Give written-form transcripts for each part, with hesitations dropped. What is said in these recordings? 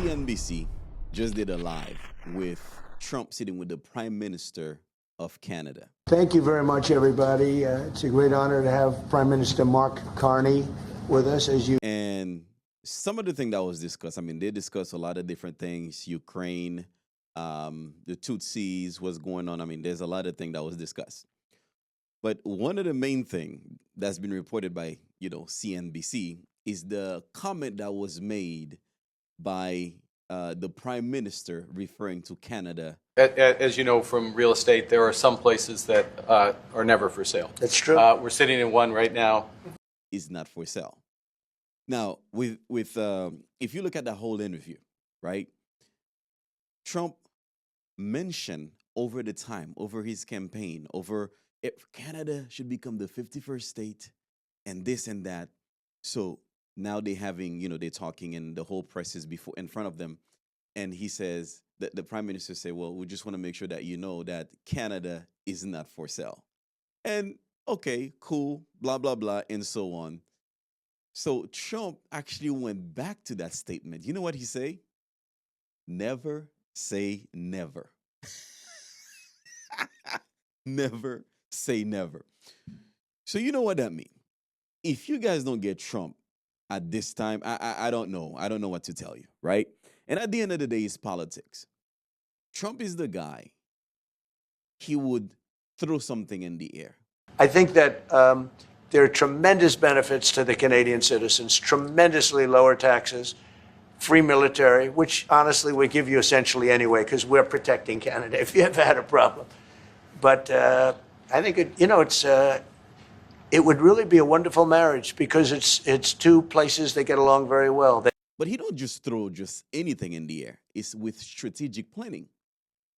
CNBC just did a live with Trump sitting with the Prime Minister of Canada. Thank you very much, everybody. It's a great honor to have Prime Minister Mark Carney with us. And some of the things that was discussed, I mean, they discussed a lot of different things, Ukraine, the Tutsis, what's going on. I mean, there's a lot of things that was discussed. But one of the main things that's been reported by, CNBC is the comment that was made by the Prime Minister referring to Canada. As you know from real estate, there are some places that are never for sale. That's true. We're sitting in one right now. Is not for sale. Now, with if you look at the whole interview, right? Trump mentioned over the time, over his campaign, over if Canada should become the 51st state and this and that. So now they're having, they're talking and the whole press is in front of them. And he says, that the Prime Minister say, well, we just want to make sure that you know that Canada is not for sale. And okay, cool, blah, blah, blah, and so on. So Trump actually went back to that statement. You know what he say? Never say never. Never say never. So you know what that means. If you guys don't get Trump at this time, I don't know. I don't know what to tell you, right? And at the end of the day, it's politics. Trump is the guy. He would throw something in the air. I think that there are tremendous benefits to the Canadian citizens, tremendously lower taxes, free military, which honestly we give you essentially anyway because we're protecting Canada if you ever had a problem. But I think it would really be a wonderful marriage because it's two places that get along very well. But he don't just throw just anything in the air. It's with strategic planning.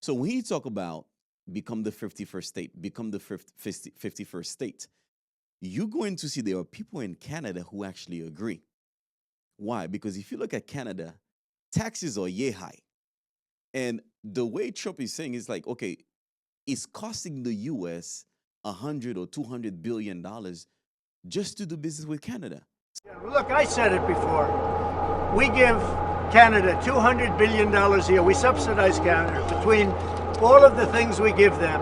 So when he talk about become the 51st state, become the 51st state, you're going to see there are people in Canada who actually agree. Why? Because if you look at Canada, taxes are yay high. And the way Trump is saying is like, okay, it's costing the U.S. $100 or $200 billion just to do business with Canada. Look, I said it before. We give Canada $200 billion a year. We subsidize Canada between all of the things we give them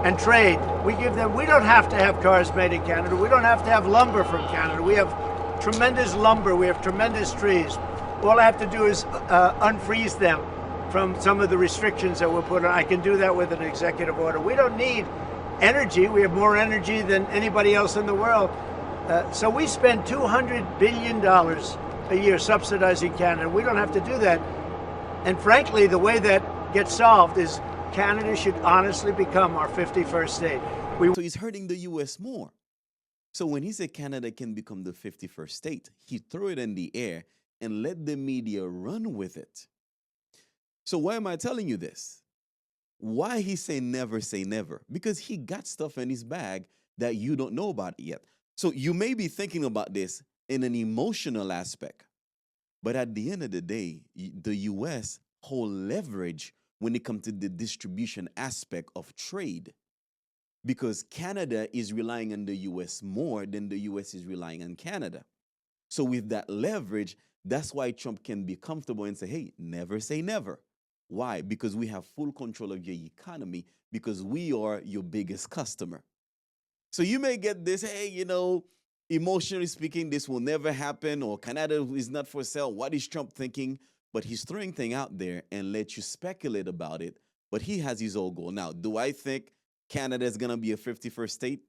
and trade. We give them, we don't have to have cars made in Canada. We don't have to have lumber from Canada. We have tremendous lumber. We have tremendous trees. All I have to do is unfreeze them from some of the restrictions that were put on. I can do that with an executive order. We don't need energy. We have more energy than anybody else in the world. So we spend $200 billion a year subsidizing Canada. We don't have to do that. And frankly, the way that gets solved is Canada should honestly become our 51st state. So he's hurting the U.S. more. So when he said Canada can become the 51st state, he threw it in the air and let the media run with it. So why am I telling you this? Why he say never? Because he got stuff in his bag that you don't know about yet. So you may be thinking about this in an emotional aspect. But at the end of the day, the U.S. hold leverage when it comes to the distribution aspect of trade. Because Canada is relying on the U.S. more than the U.S. is relying on Canada. So with that leverage, that's why Trump can be comfortable and say, hey, never say never. Why? Because we have full control of your economy because we are your biggest customer. So you may get this, hey, emotionally speaking, this will never happen or Canada is not for sale. What is Trump thinking? But he's throwing things out there and let you speculate about it. But he has his own goal. Now, do I think Canada is going to be a 51st state?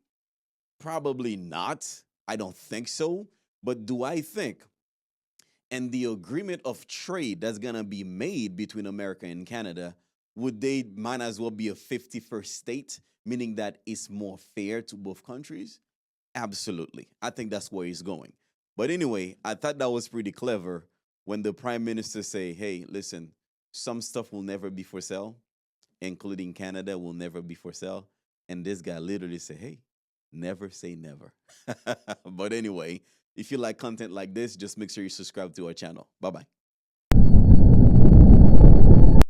Probably not. I don't think so. But do I think and the agreement of trade that's going to be made between America and Canada, might as well be a 51st state, meaning that it's more fair to both countries? Absolutely. I think that's where he's going. But anyway, I thought that was pretty clever when the Prime Minister say, hey, listen, some stuff will never be for sale, including Canada will never be for sale. And this guy literally said, hey, never say never. But anyway, if you like content like this, just make sure you subscribe to our channel. Bye-bye.